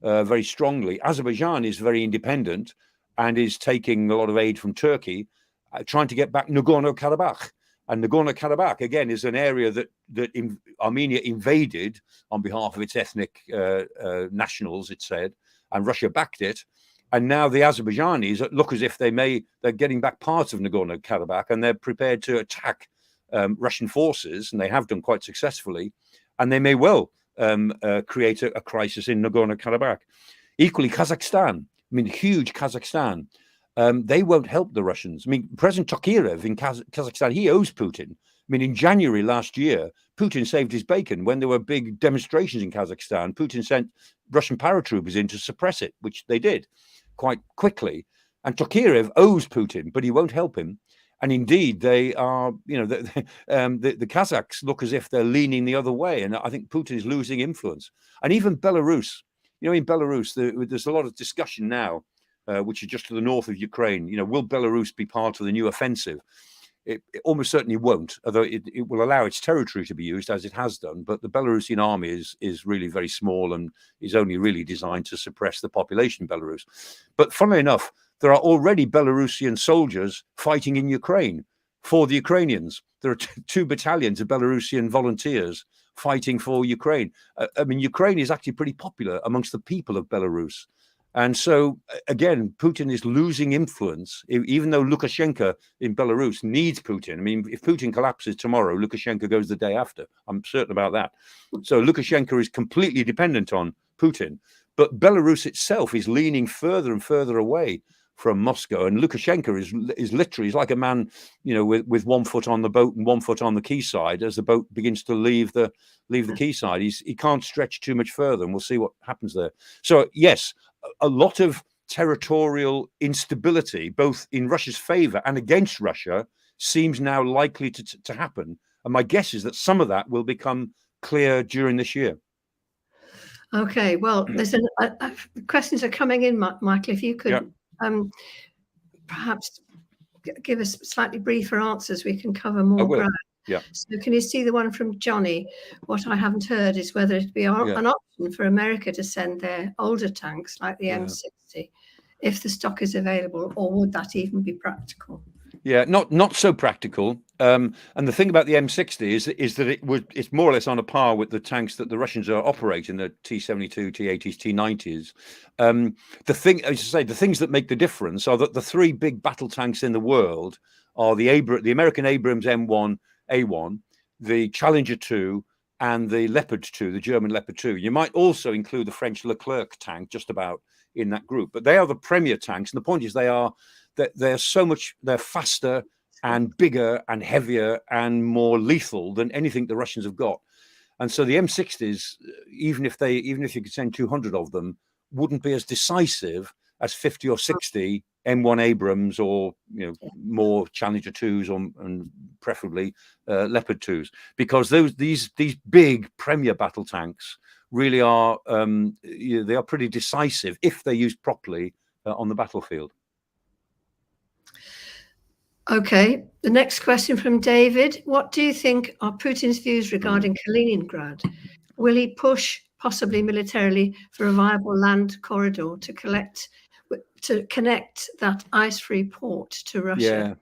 very strongly. Azerbaijan is very independent and is taking a lot of aid from Turkey, trying to get back Nagorno-Karabakh. And Nagorno-Karabakh, again, is an area that Armenia invaded on behalf of its ethnic nationals, it said, and Russia backed it. And now the Azerbaijanis look as if they're getting back parts of Nagorno-Karabakh, and they're prepared to attack Russian forces, and they have done quite successfully. And they may well create a crisis in Nagorno-Karabakh. Equally, Kazakhstan, huge Kazakhstan. They won't help the Russians. President Tokayev in Kazakhstan, he owes Putin. In January last year, Putin saved his bacon when there were big demonstrations in Kazakhstan. Putin sent Russian paratroopers in to suppress it, which they did quite quickly. And Tokayev owes Putin, but he won't help him. And indeed, they are, the Kazakhs look as if they're leaning the other way. And I think Putin is losing influence. And even Belarus, in Belarus, there's a lot of discussion now, which is just to the north of Ukraine. Will Belarus be part of the new offensive? It almost certainly won't, although it will allow its territory to be used as it has done. But the Belarusian army is really very small and is only really designed to suppress the population in Belarus. But funnily enough, there are already Belarusian soldiers fighting in Ukraine for the Ukrainians. There are two battalions of Belarusian volunteers fighting for Ukraine. Ukraine is actually pretty popular amongst the people of Belarus. And so, again, Putin is losing influence, even though Lukashenko in Belarus needs Putin. If Putin collapses tomorrow, Lukashenko goes the day after. I'm certain about that. So Lukashenko is completely dependent on Putin. But Belarus itself is leaning further and further away from Moscow. And Lukashenko is literally like a man, with one foot on the boat and one foot on the quayside. As the boat begins to leave the quayside, he can't stretch too much further, and we'll see what happens there. So, yes, a lot of territorial instability, both in Russia's favor and against Russia, seems now likely to happen. And my guess is that some of that will become clear during this year. Okay, well, there's questions are coming in, Michael. If you could perhaps give us slightly briefer answers, we can cover more ground. Yeah. So can you see the one from Johnny? What I haven't heard is whether it'd be an option for America to send their older tanks like the M60 if the stock is available, or would that even be practical? Yeah, not so practical. And the thing about the M60 is that it's more or less on a par with the tanks that the Russians are operating, the T-72, T-80s, T-90s. The things that make the difference are that the three big battle tanks in the world are the American Abrams M1A1, the Challenger 2, and the Leopard 2, the German Leopard 2. You might also include the French Clarke tank just about in that group, but they are the premier tanks. And the point is they're faster and bigger and heavier and more lethal than anything the Russians have got. And so the M60s, even if you could send 200 of them, wouldn't be as decisive as 50 or 60 M1 Abrams or more Challenger 2s and preferably Leopard 2s, because these big premier battle tanks really are they are pretty decisive if they're used properly on the battlefield. Okay, the next question from David. What do you think are Putin's views regarding Kaliningrad? Will he push, possibly militarily, for a viable land corridor to connect that ice-free port to Russia?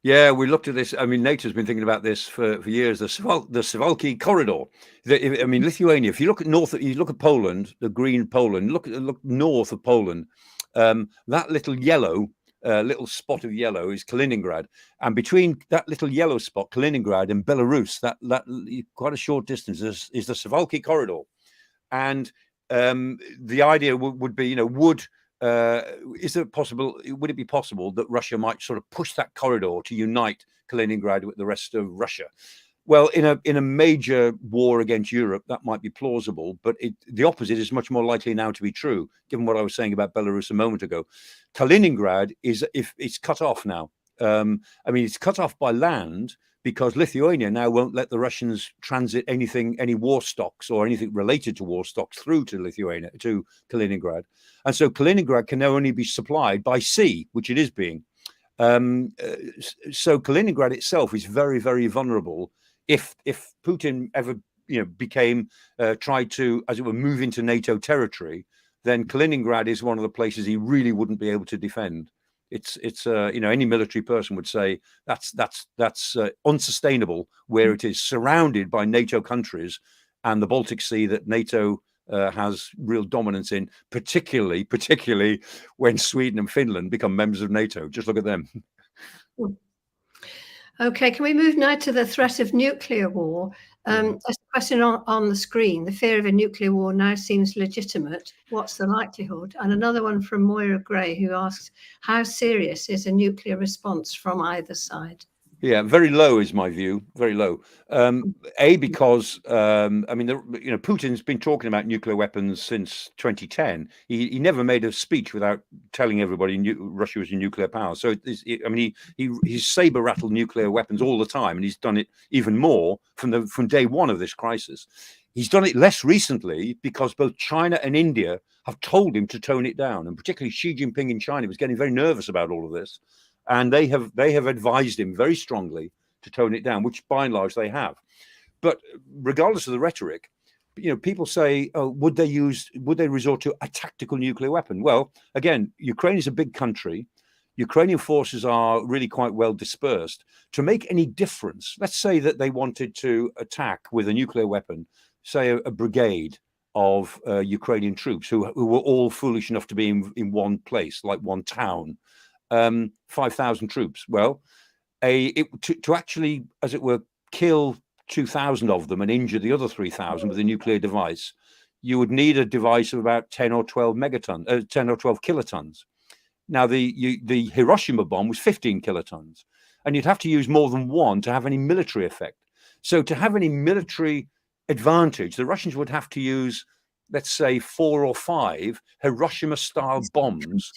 Yeah, we looked at this. I mean, NATO's been thinking about this for years. The Suwalki corridor. I mean, Lithuania. If you look at you look at Poland, the green Poland. Look north of Poland. That little yellow, little spot of yellow is Kaliningrad, and between that little yellow spot, Kaliningrad, and Belarus, that quite a short distance is the Suwalki corridor, and the idea would be, would is it possible? Would it be possible that Russia might sort of push that corridor to unite Kaliningrad with the rest of Russia? Well, in a major war against Europe, that might be plausible, but the opposite is much more likely now to be true, given what I was saying about Belarus a moment ago. Kaliningrad if it's cut off now. I mean, it's cut off by land because Lithuania now won't let the Russians transit any war stocks or anything related to war stocks through to Kaliningrad. And so Kaliningrad can now only be supplied by sea, which it is being. So Kaliningrad itself is very, very vulnerable if Putin ever tried to, as it were, move into NATO territory. Then Kaliningrad is one of the places he really wouldn't be able to defend. It's any military person would say that's unsustainable where it is surrounded by NATO countries and the Baltic Sea that NATO has real dominance in, particularly when Sweden and Finland become members of NATO. Just look at them. Okay, can we move now to the threat of nuclear war? There's a question on the screen. The fear of a nuclear war now seems legitimate. What's the likelihood? And another one from Moira Gray, who asks, how serious is a nuclear response from either side? Yeah, very low is my view. Very low. Because Putin's been talking about nuclear weapons since 2010. He never made a speech without telling everybody Russia was a nuclear power. So he's saber rattled nuclear weapons all the time, and he's done it even more from day one of this crisis. He's done it less recently because both China and India have told him to tone it down, and particularly Xi Jinping in China was getting very nervous about all of this. And they have advised him very strongly to tone it down, which by and large they have. But regardless of the rhetoric, people say, oh, would they resort to a tactical nuclear weapon? Well, again, Ukraine is a big country. Ukrainian forces are really quite well dispersed. To make any difference, let's say that they wanted to attack with a nuclear weapon, say a brigade of Ukrainian troops who were all foolish enough to be in one place, like one town. 5,000 troops. Well, to actually, as it were, kill 2,000 of them and injure the other 3,000 with a nuclear device, you would need a device of about 10 or 12 kilotons. Now, the Hiroshima bomb was 15 kilotons, and you'd have to use more than one to have any military effect. So to have any military advantage, the Russians would have to use, let's say, 4 or 5 Hiroshima-style bombs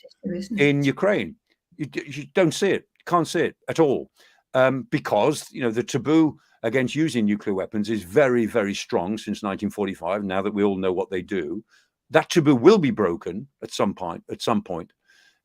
in Ukraine. You don't see it, can't see it at all, because the taboo against using nuclear weapons is very, very strong since 1945. Now that we all know what they do, that taboo will be broken at some point,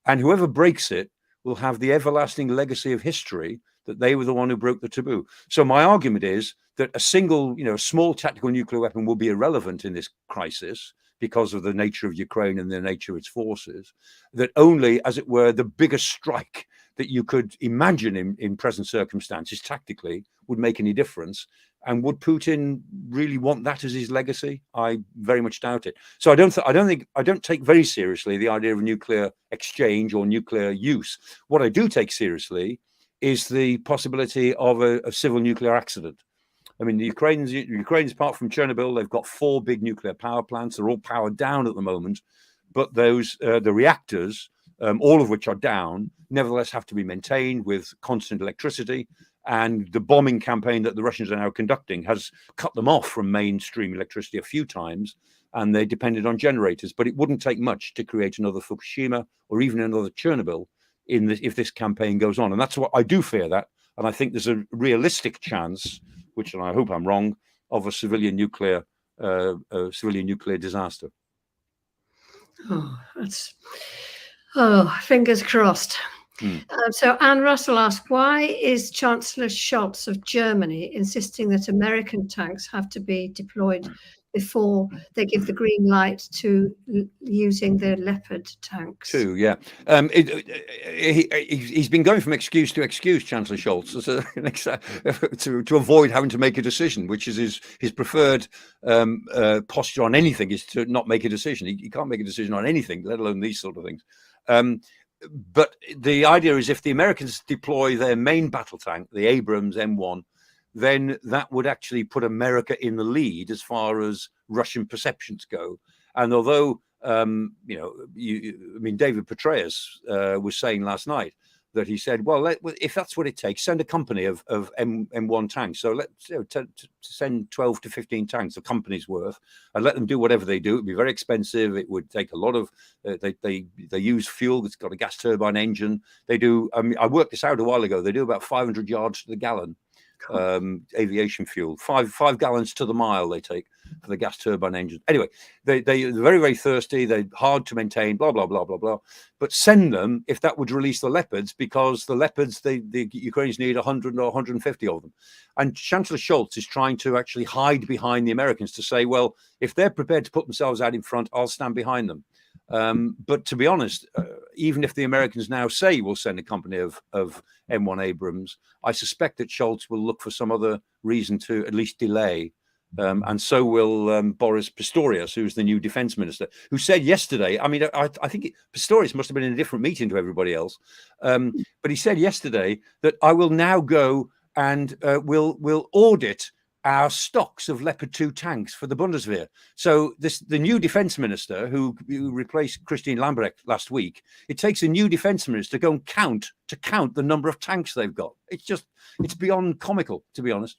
and whoever breaks it will have the everlasting legacy of history that they were the one who broke the taboo. So my argument is that a single, small tactical nuclear weapon will be irrelevant in this crisis, because of the nature of Ukraine and the nature of its forces, that only, as it were, the biggest strike that you could imagine in present circumstances tactically would make any difference. And would Putin really want that as his legacy? I very much doubt it. So I don't take very seriously the idea of nuclear exchange or nuclear use. What I do take seriously is the possibility of a civil nuclear accident. I mean, the Ukrainians, apart from Chernobyl, they've got 4 big nuclear power plants. They're all powered down at the moment, but the reactors, all of which are down, nevertheless have to be maintained with constant electricity. And the bombing campaign that the Russians are now conducting has cut them off from mainstream electricity a few times, and they depended on generators. But it wouldn't take much to create another Fukushima or even another Chernobyl if this campaign goes on. And that's what I do fear that. And I think there's a realistic chance, which, and I hope I'm wrong, of a civilian nuclear disaster. Fingers crossed. So Anne Russell asked, why is Chancellor Scholz of Germany insisting that American tanks have to be deployed before they give the green light to using the Leopard tanks. Yeah. He's been going from excuse to excuse, Chancellor Scholz, to avoid having to make a decision, which is his preferred posture on anything, is to not make a decision. He can't make a decision on anything, let alone these sort of things. But the idea is if the Americans deploy their main battle tank, the Abrams M1, then that would actually put America in the lead as far as Russian perceptions go. And although, David Petraeus was saying last night that he said, well, if that's what it takes, send a company of M1 tanks. So let's send 12 to 15 tanks, a company's worth, and let them do whatever they do. It'd be very expensive. It would take a lot of, they use fuel that's got a gas turbine engine. They do, I worked this out a while ago. They do about 500 yards to the gallon. Aviation fuel, five gallons to the mile they take for the gas turbine engine. Anyway, they're very, very thirsty. They're hard to maintain, blah, blah, blah, blah, blah. But send them if that would release the Leopards, because the Leopards, the Ukrainians need 100 or 150 of them. And Chancellor Scholz is trying to actually hide behind the Americans to say, well, if they're prepared to put themselves out in front, I'll stand behind them. But to be honest, even if the Americans now say we'll send a company of M1 Abrams, I suspect that Scholz will look for some other reason to at least delay. And so will Boris Pistorius, who's the new defense minister, who said yesterday, I think Pistorius must have been in a different meeting to everybody else. But he said yesterday that I will now go and we'll audit our stocks of Leopard 2 tanks for the Bundeswehr. So the new defense minister who replaced Christine Lambrecht last week, it takes a new defense minister to go and count the number of tanks they've got. It's beyond comical, to be honest.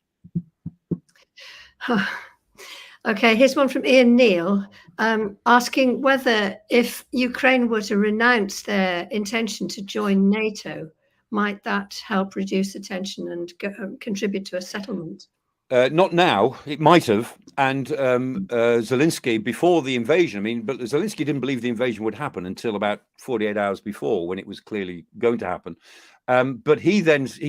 Okay, here's one from Ian Neal asking whether if Ukraine were to renounce their intention to join NATO, might that help reduce the tension and contribute to a settlement? Not now. It might have. And Zelensky, before the invasion, but Zelensky didn't believe the invasion would happen until about 48 hours before, when it was clearly going to happen. But he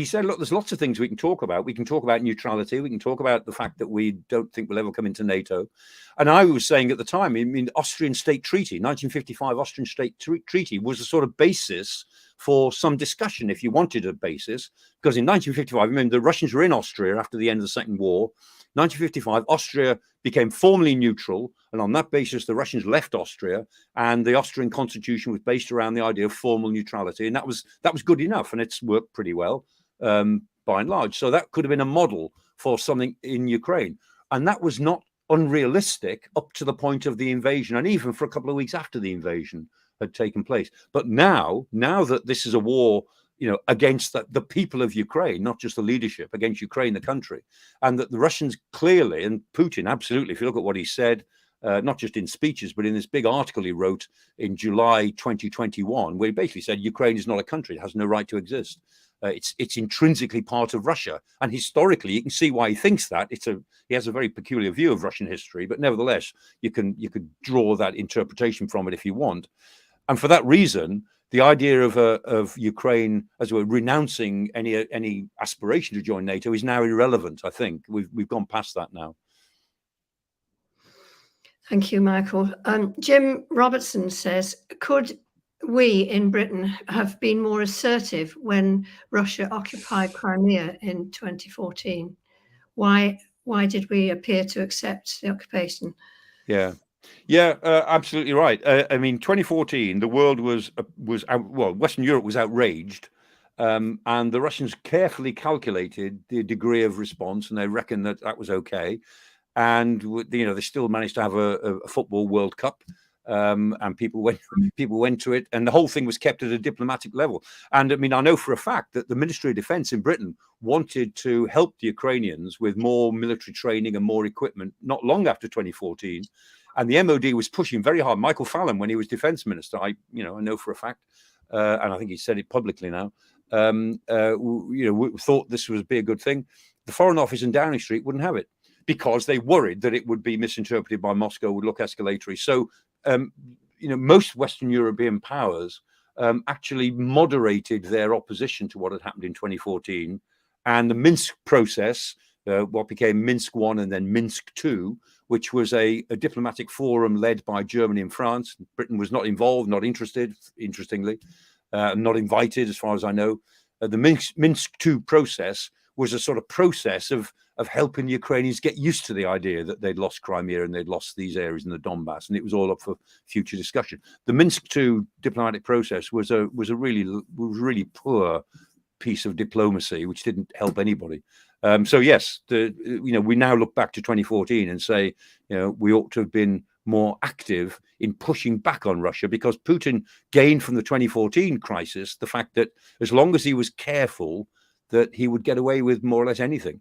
said, look, there's lots of things we can talk about. We can talk about neutrality. We can talk about the fact that we don't think we'll ever come into NATO. And I was saying at the time, Austrian State Treaty, 1955 Austrian State Treaty was a sort of basis for some discussion, if you wanted a basis, because in 1955, the Russians were in Austria after the end of the Second War. 1955, Austria became formally neutral, and on that basis, the Russians left Austria, and the Austrian constitution was based around the idea of formal neutrality, and that was good enough, and it's worked pretty well by and large. So that could have been a model for something in Ukraine, and that was not unrealistic up to the point of the invasion, and even for a couple of weeks after the invasion had taken place. But now that this is a war, against the people of Ukraine, not just the leadership, against Ukraine, the country, and that the Russians clearly, and Putin absolutely, if you look at what he said, not just in speeches, but in this big article he wrote in July 2021, where he basically said Ukraine is not a country, it has no right to exist. It's intrinsically part of Russia, and historically, you can see why he thinks that. He has a very peculiar view of Russian history, but nevertheless, you could draw that interpretation from it if you want. And for that reason, the idea of Ukraine, as we're renouncing any aspiration to join NATO, is now irrelevant. I think we've gone past that now. Thank you, Michael. Jim Robertson says, could we in Britain have been more assertive when Russia occupied Crimea in 2014? Why did we appear to accept the occupation? Yeah, absolutely right. 2014, the world was Western Europe was outraged, and the Russians carefully calculated the degree of response, and they reckoned that was okay. And they still managed to have a football World Cup, and people went to it, and the whole thing was kept at a diplomatic level. And I know for a fact that the Ministry of Defense in Britain wanted to help the Ukrainians with more military training and more equipment not long after 2014. And the MOD was pushing very hard. Michael Fallon, when he was defense minister, I know for a fact, and I think he said it publicly now, thought this would be a good thing. The Foreign Office in Downing Street wouldn't have it because they worried that it would be misinterpreted by Moscow, would look escalatory. So, most Western European powers actually moderated their opposition to what had happened in 2014. And the Minsk process what became Minsk I and then Minsk II, which was a diplomatic forum led by Germany and France. Britain was not involved, not interested, interestingly, not invited, as far as I know. The Minsk II process was a sort of process of helping the Ukrainians get used to the idea that they'd lost Crimea and they'd lost these areas in the Donbass, and it was all up for future discussion. The Minsk II diplomatic process was a really poor piece of diplomacy, which didn't help anybody. So yes, we now look back to 2014 and say, we ought to have been more active in pushing back on Russia, because Putin gained from the 2014 crisis the fact that as long as he was careful, that he would get away with more or less anything.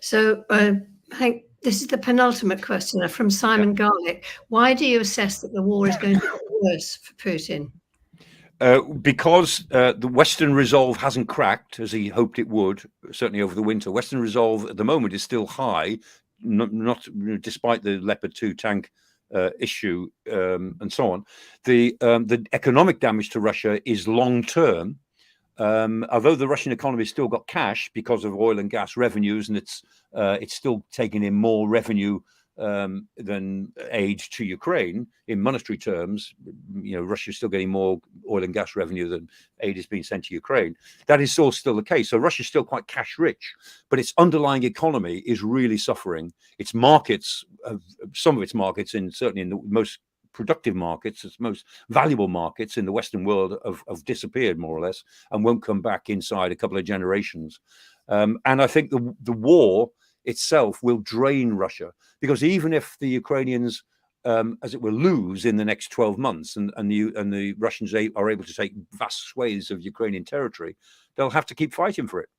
So I think this is the penultimate question from Simon Garlick. Why do you assess that the war is going to get worse for Putin? Because the Western resolve hasn't cracked as he hoped it would, certainly over the winter. Western resolve at the moment is still high, not despite the Leopard 2 tank issue and so on. The economic damage to Russia is long term. Although the Russian economy has still got cash because of oil and gas revenues, and it's still taking in more revenue than aid to Ukraine in monetary terms. Russia is still getting more oil and gas revenue than aid is being sent to Ukraine. That is all still the case. So Russia is still quite cash rich, but its underlying economy is really suffering. Its markets, some of its markets, certainly in the most productive markets, its most valuable markets in the Western world have disappeared more or less and won't come back inside a couple of generations. And I think the war itself will drain Russia, because even if the Ukrainians, as it will, lose in the next 12 months and the Russians are able to take vast swathes of Ukrainian territory, they'll have to keep fighting for it,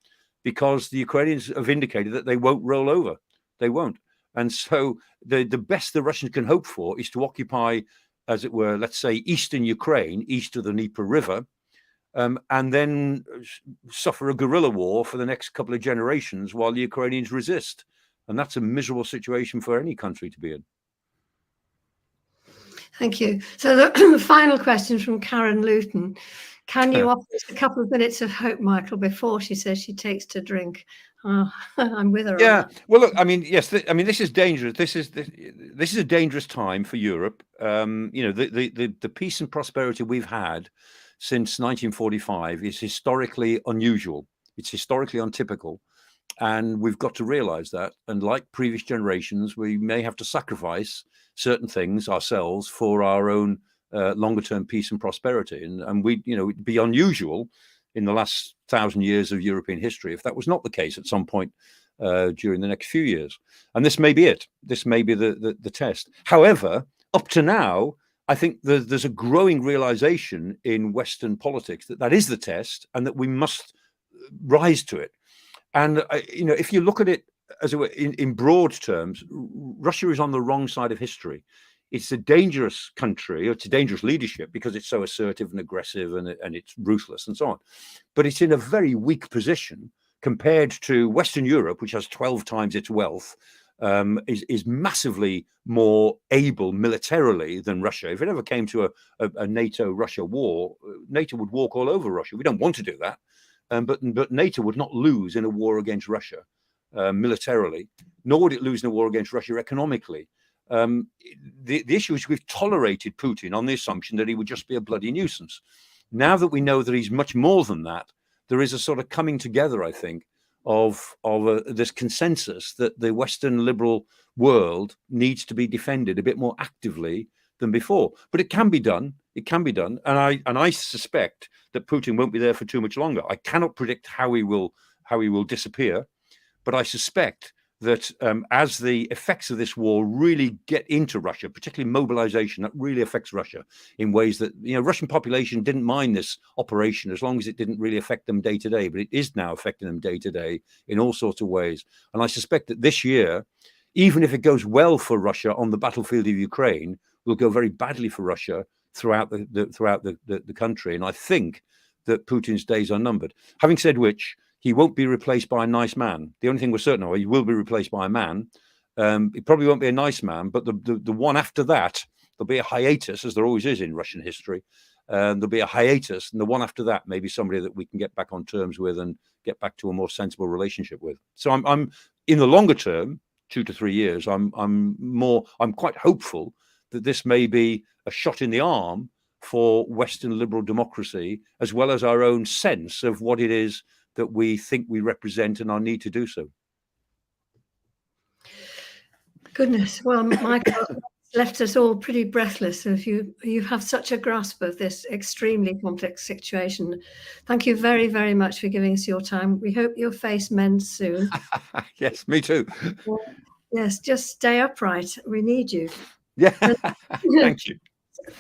because the Ukrainians have indicated that they won't roll over. They won't. And so the best the Russians can hope for is to occupy, as it were, let's say, eastern Ukraine, east of the Dnieper River, and then suffer a guerrilla war for the next couple of generations while the Ukrainians resist. And that's a miserable situation for any country to be in. Thank you. So the final question from Karen Luton. Can you offer us a couple of minutes of hope, Michael, before she says she takes to drink? I'm with her. Yeah. Well, look, I mean, yes, this is dangerous. This is a dangerous time for Europe. The peace and prosperity we've had since 1945 is historically unusual. It's historically untypical. And we've got to realize that. And like previous generations, we may have to sacrifice certain things ourselves for our own longer term peace and prosperity. And it'd be unusual in the last 1,000 years of European history if that was not the case at some point during the next few years. And this may be it. This may be the test. However, up to now, I think there's a growing realization in Western politics that is the test and that we must rise to it. And, if you look at it as it were, in broad terms, Russia is on the wrong side of history. It's a dangerous country. It's a dangerous leadership because it's so assertive and aggressive and it's ruthless and so on. But it's in a very weak position compared to Western Europe, which has 12 times its wealth, is massively more able militarily than Russia. If it ever came to a NATO-Russia war, NATO would walk all over Russia. We don't want to do that. But NATO would not lose in a war against Russia militarily, nor would it lose in a war against Russia economically. The issue is we've tolerated Putin on the assumption that he would just be a bloody nuisance. Now that we know that he's much more than that, there is a sort of coming together, I think, of this consensus that the Western liberal world needs to be defended a bit more actively than before. But it can be done. It can be done. And I suspect that Putin won't be there for too much longer. I cannot predict how he will disappear, but I suspect that as the effects of this war really get into Russia, particularly mobilization, that really affects Russia in ways that, Russian population didn't mind this operation as long as it didn't really affect them day to day, but it is now affecting them day to day in all sorts of ways. And I suspect that this year, even if it goes well for Russia on the battlefield of Ukraine, will go very badly for Russia throughout the country. And I think that Putin's days are numbered. Having said which, he won't be replaced by a nice man. The only thing we're certain of, he will be replaced by a man. He probably won't be a nice man, but the one after that, there'll be a hiatus, as there always is in Russian history. There'll be a hiatus, and the one after that may be somebody that we can get back on terms with and get back to a more sensible relationship with. So I'm in the longer term, 2 to 3 years, I'm quite hopeful that this may be a shot in the arm for Western liberal democracy, as well as our own sense of what it is that we think we represent and our need to do so. Goodness, well, Michael left us all pretty breathless. If you have such a grasp of this extremely complex situation, thank you very, very much for giving us your time. We hope your face mends soon. Yes, me too. Yes, just stay upright. We need you. Yeah, thank you.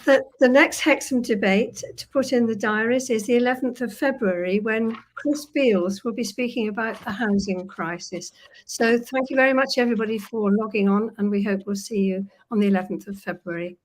The next Hexham debate to put in the diaries is the 11th of February, when Chris Beals will be speaking about the housing crisis. So thank you very much, everybody, for logging on, and we hope we'll see you on the 11th of February.